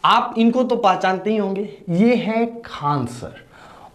आप इनको तो पहचानते ही होंगे, ये है खान सर।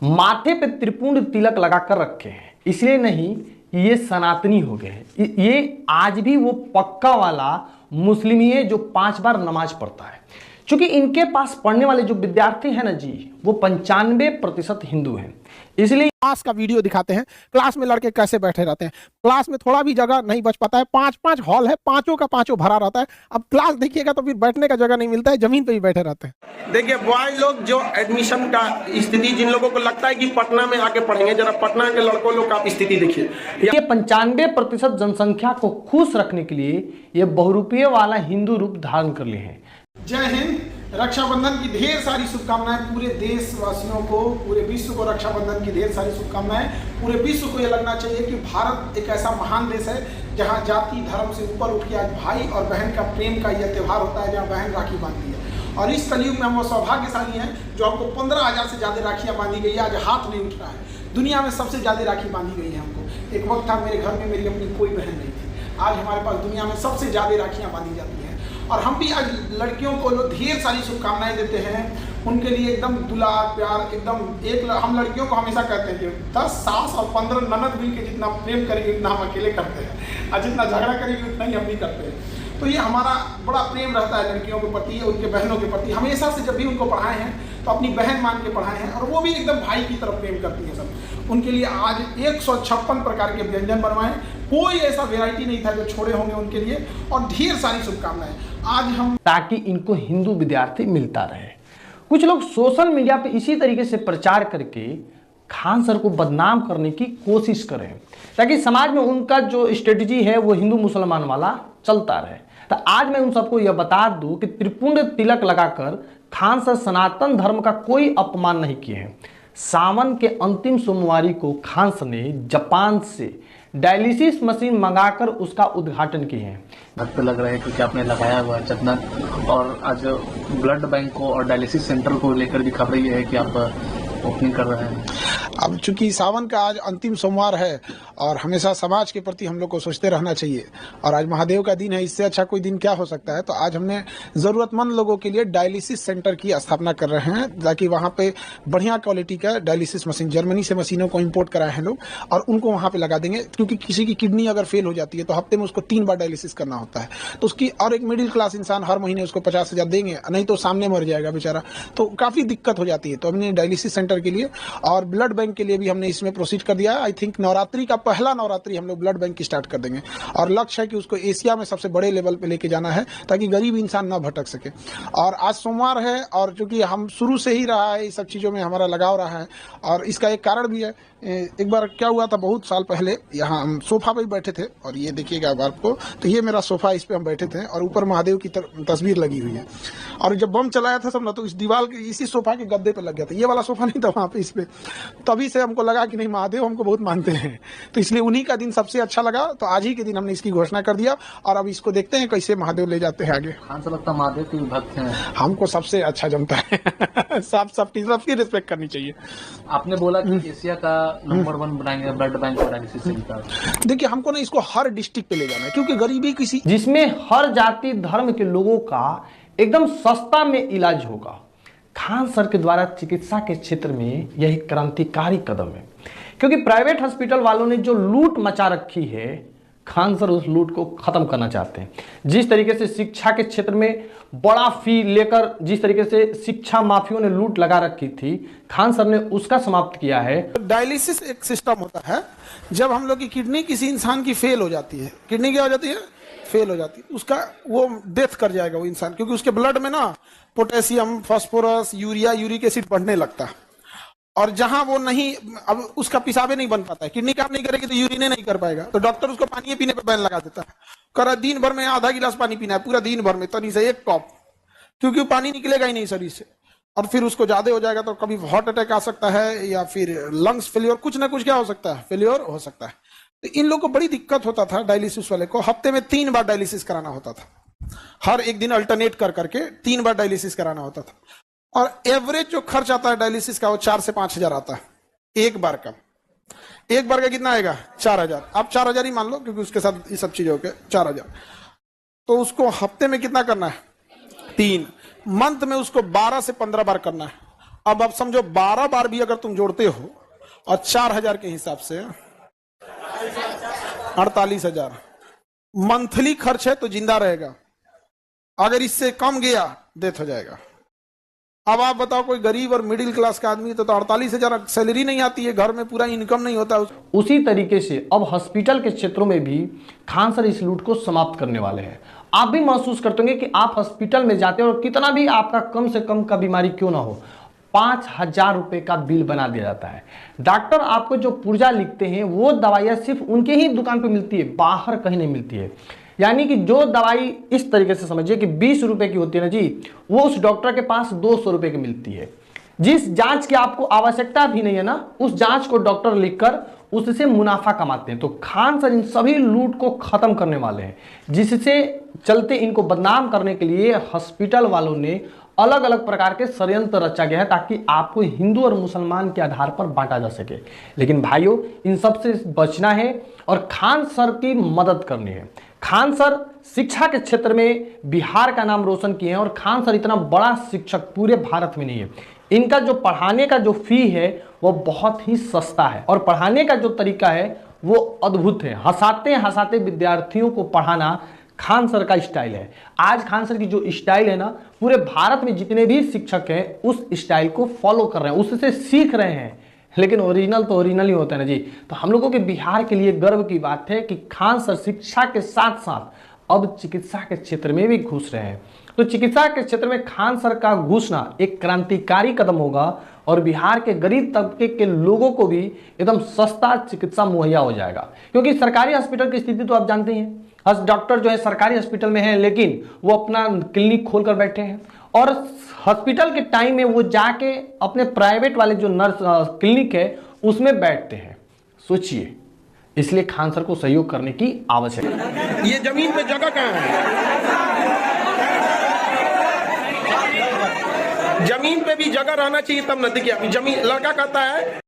माथे पे त्रिपुंड तिलक लगा कर रखे हैं, इसलिए नहीं ये सनातनी हो गए हैं। ये आज भी वो पक्का वाला मुस्लिम ही है जो 5 बार नमाज पढ़ता है। क्योंकि इनके पास पढ़ने वाले जो विद्यार्थी हैं ना जी, वो 95% हिंदू हैं। इसलिए क्लास का वीडियो दिखाते हैं, क्लास में लड़के कैसे बैठे रहते हैं। क्लास में थोड़ा भी जगह नहीं बच पाता है, 5-5 हॉल है, पांचों का पांचों भरा रहता है। अब क्लास देखिएगा तो फिर बैठने का जगह नहीं मिलता है, जमीन पे ही बैठे रहते हैं। देखिए बॉय लोग जो एडमिशन का स्थिति, जिन लोगों को लगता है कि पटना में आके पढ़ेंगे, जरा पटना के लड़कों लोग का स्थिति देखिए। ये 95% जनसंख्या को खुश रखने के लिए ये बहुरूपीय वाला हिंदू रूप धारण कर लिए हैं। जय हिंद। रक्षाबंधन की ढेर सारी शुभकामनाएं पूरे देशवासियों को, पूरे विश्व को रक्षाबंधन की ढेर सारी शुभकामनाएं। पूरे विश्व को ये लगना चाहिए कि भारत एक ऐसा महान देश है जहां जाति धर्म से ऊपर उठ के आज भाई और बहन का प्रेम का यह त्यौहार होता है, जहां बहन राखी बांधती है। और इस कलयुग में हम वो सौभाग्यशाली हैं जो हमको 15,000 से ज़्यादा राखियाँ बांधी गई है, आज हाथ नहीं उठ रहा है। दुनिया में सबसे ज़्यादा राखी बांधी गई है हमको। एक वक्त था मेरे घर में मेरी अपनी कोई बहन नहीं थी, आज हमारे पास दुनिया में सबसे ज़्यादा राखियाँ बांधी जाती हैं। और हम भी आज लड़कियों को ढेर सारी शुभकामनाएं देते हैं, उनके लिए एकदम दुलार प्यार एकदम। हम लड़कियों को हमेशा कहते हैं कि 10 सास और 15 ननद मिल के जितना प्रेम करेंगे उतना हम अकेले करते हैं, और जितना झगड़ा करेंगे उतना ही हम भी करते हैं। तो ये हमारा बड़ा प्रेम रहता है लड़कियों के प्रति, उनके बहनों के प्रति। हमेशा से जब भी उनको पढ़ाए हैं तो अपनी बहन मान के पढ़ाए हैं, और वो भी एकदम भाई की तरफ प्रेम करती है सब। उनके लिए आज 156 प्रकार के व्यंजन बनवाएं, कोई ऐसा वेराइटी नहीं था जो छोड़े होंगे उनके लिए, और ढेर सारी शुभकामनाएं आज हम, ताकि इनको हिंदू विद्यार्थी मिलता रहे। कुछ लोग सोशल मीडिया पे इसी तरीके से प्रचार करके खान सर को बदनाम करने की कोशिश करें, ताकि समाज में उनका जो स्ट्रेटजी है वो हिंदू मुसलमान वाला चलता रहे। तो आज मैं उन सबको यह बता दूं कि त्रिपुंड तिलक लगाकर खान सर सनातन धर्म का कोई अपमान नहीं किए हैं। सावन के अंतिम सोमवारी को खान सर ने जापान से डायलिसिस मशीन मंगाकर उसका उद्घाटन किए हैं। भक्त लग रहा है क्योंकि आपने लगाया हुआ है जगन्नाथ, और आज ब्लड बैंक को और डायलिसिस सेंटर को लेकर भी खबर ये है कि आप ओपनिंग कर रहे हैं। अब चूंकि सावन का आज अंतिम सोमवार है और हमेशा समाज के प्रति हम लोग को सोचते रहना चाहिए, और आज महादेव का दिन है, इससे अच्छा कोई दिन क्या हो सकता है। तो आज हमने ज़रूरतमंद लोगों के लिए डायलिसिस सेंटर की स्थापना कर रहे हैं, ताकि वहाँ पे बढ़िया क्वालिटी का डायलिसिस मशीन, जर्मनी से मशीनों को इम्पोर्ट कराए हैं लोग, और उनको वहाँ पे लगा देंगे। क्योंकि किसी की किडनी अगर फेल हो जाती है तो हफ्ते में उसको 3 बार डायलिसिस करना होता है, तो उसकी, और एक मिडिल क्लास इंसान हर महीने उसको 50,000 देंगे, नहीं तो सामने मर जाएगा बेचारा, तो काफ़ी दिक्कत हो जाती है। तो हमने डायलिसिस सेंटर के लिए और ब्लड बैंक के लिए भी हमने इसमें प्रोसीड कर दिया। आई थिंक नवरात्रि का पहला नवरात्रि हम लोग ब्लड बैंक की स्टार्ट कर देंगे, और लक्ष्य है कि उसको एशिया में सबसे बड़े लेवल पे लेके जाना है, ताकि गरीब इंसान ना भटक सके। और आज सोमवार है, और चूंकि हम शुरू से ही रहा है इस सब चीज़ों में हमारा लगाव रहा है, और इसका एक कारण भी है। एक बार क्या हुआ था, बहुत साल पहले यहाँ हम सोफा पे बैठे थे, और ये देखिएगा आपको, तो ये मेरा सोफा, इस पे हम बैठे थे, और ऊपर महादेव की तस्वीर लगी हुई है। और जब बम चलाया था सब ना, तो इस दीवार के इसी सोफा के गद्दे पे लग गया था। ये वाला सोफा नहीं था वहाँ पे, इस पे। तभी से हमको लगा कि नहीं, महादेव हमको बहुत मानते हैं, तो इसलिए उन्हीं का दिन सबसे अच्छा लगा। तो आज ही के दिन हमने इसकी घोषणा कर दिया, और अब इसको देखते हैं कैसे महादेव ले जाते हैं आगे। खान सर लगता महादेव के भक्त हैं, हमको सबसे अच्छा जमता है। सबकी रिस्पेक्ट करनी चाहिए। आपने बोला कि एशिया का नंबर 1 बनाएंगे ब्लड बैंक और डायलिसिस सेंटर। देखिए, हमको ना इसको हर डिस्ट्रिक्ट पे ले जाना है, क्योंकि गरीबी किसी, जिसमें हर जाति धर्म के लोगों का एकदम सस्ता में इलाज होगा। खान सर के द्वारा चिकित्सा के क्षेत्र में यह क्रांतिकारी कदम है, क्योंकि प्राइवेट हॉस्पिटल वालों ने जो लूट मचा रखी है, खान सर उस लूट को खत्म करना चाहते हैं। जिस तरीके से शिक्षा के क्षेत्र में बड़ा फी लेकर जिस तरीके से शिक्षा माफियों ने लूट लगा रखी थी, खान सर ने उसका समाप्त किया है। डायलिसिस एक सिस्टम होता है, जब हम लोग की किडनी किसी इंसान की फेल हो जाती है, किडनी क्या हो जाती है, फेल हो जाती है, उसका वो डेथ कर जाएगा वो इंसान, क्योंकि उसके ब्लड में ना potassium, phosphorus, urea, uric acid बढ़ने लगता है, और जहां वो नहीं, अब उसका पिसाबे नहीं बन पाता है, किडनी काम नहीं करेगी तो यूरिन नहीं कर पाएगा, तो डॉक्टर उसको पानी पीने पे बैन लगा देता है, करा दिन भर में आधा गिलास पानी पीना है, पूरा दिन भर में तनी से 1 कप, क्योंकि वो पानी निकलेगा ही नहीं शरीर से, और फिर उसको ज्यादा हो जाएगा तो कभी हार्ट अटैक आ सकता है, या फिर लंग्स फेलियर, कुछ ना कुछ क्या हो सकता है, फेलियर हो सकता है। तो इन लोगों को बड़ी दिक्कत होता था, डायलिसिस वाले को हफ्ते में 3 बार डायलिसिस कराना होता था, हर एक दिन अल्टरनेट कर करके 3 बार डायलिसिस कराना होता था, और एवरेज जो खर्च आता है डायलिसिस का वो 4 से 5 हजार आता है एक बार का। एक बार का कितना आएगा, 4,000। आप 4,000 ही मान लो, क्योंकि उसके साथ ये सब चीजें होके 4,000। तो उसको हफ्ते में कितना करना है, 3 मंथ में उसको 12 से 15 बार करना है। अब आप समझो 12 बार भी अगर तुम जोड़ते हो और 4,000 के हिसाब से 48,000 मंथली खर्च है तो जिंदा रहेगा। अगर इससे कम गया डेथ हो जाएगा। अब आप बताओ कोई गरीब और मिडिल क्लास का आदमी तो 48,000 सैलरी नहीं आती है, घर में पूरा इनकम नहीं होता। उसी तरीके से अब हॉस्पिटल के क्षेत्रों में भी खान सर इस लूट को समाप्त करने वाले हैं। आप भी महसूस करते होंगे कि आप हॉस्पिटल में जाते हैं और कितना भी आपका कम से कम का बीमारी क्यों ना हो, 5,000 रुपए का बिल बना दिया जाता है। डॉक्टर आपको जो पुर्जा लिखते हैं वो दवाइयाँ सिर्फ उनके ही दुकान पर मिलती है, बाहर कहीं नहीं मिलती है। यानी कि जो दवाई इस तरीके से समझिए कि 20 रुपए की होती है ना जी, वो उस डॉक्टर के पास 200 रुपए की मिलती है। जिस जांच की आपको आवश्यकता भी नहीं है ना, उस जांच को डॉक्टर लिखकर उससे मुनाफा कमाते हैं। तो खान सर इन सभी लूट को खत्म करने वाले हैं, जिससे चलते इनको बदनाम करने के लिए हॉस्पिटल वालों ने अलग अलग प्रकार के षड्यंत्र रचा गया है ताकि आपको हिंदू और मुसलमान के आधार पर बांटा जा सके। लेकिन भाइयों, इन सब से बचना है और खान सर की मदद करनी है। खान सर शिक्षा के क्षेत्र में बिहार का नाम रोशन किए हैं और खान सर इतना बड़ा शिक्षक पूरे भारत में नहीं है। इनका जो पढ़ाने का जो फी है वो बहुत ही सस्ता है और पढ़ाने का जो तरीका है वो अद्भुत है। हंसाते हंसाते विद्यार्थियों को पढ़ाना खान सर का स्टाइल है। आज खान सर की जो स्टाइल है ना, पूरे भारत में जितने भी शिक्षक हैं उस स्टाइल को फॉलो कर रहे हैं, उससे सीख रहे हैं। लेकिन ओरिजिनल तो ओरिजिनल ही होता है ना जी। तो हम लोगों के बिहार के लिए गर्व की बात है कि खान सर शिक्षा के साथ साथ अब चिकित्सा के क्षेत्र में भी घुस रहे हैं। तो चिकित्सा के क्षेत्र में खान सर का घुसना एक क्रांतिकारी कदम होगा और बिहार के गरीब तबके के लोगों को भी एकदम सस्ता चिकित्सा मुहैया हो जाएगा। क्योंकि सरकारी हॉस्पिटल की स्थिति तो आप जानते ही हैं। डॉक्टर जो है सरकारी हॉस्पिटल में है, लेकिन वो अपना क्लिनिक खोलकर बैठे हैं और हॉस्पिटल के टाइम में वो जाके अपने प्राइवेट वाले जो नर्स क्लिनिक है उसमें बैठते हैं। सोचिए, इसलिए खान सर को सहयोग करने की आवश्यकता है। ये जमीन पे जगह कहाँ है? जमीन पे भी जगह रहना चाहिए तब न। देखिए, जमीन लड़का कहता है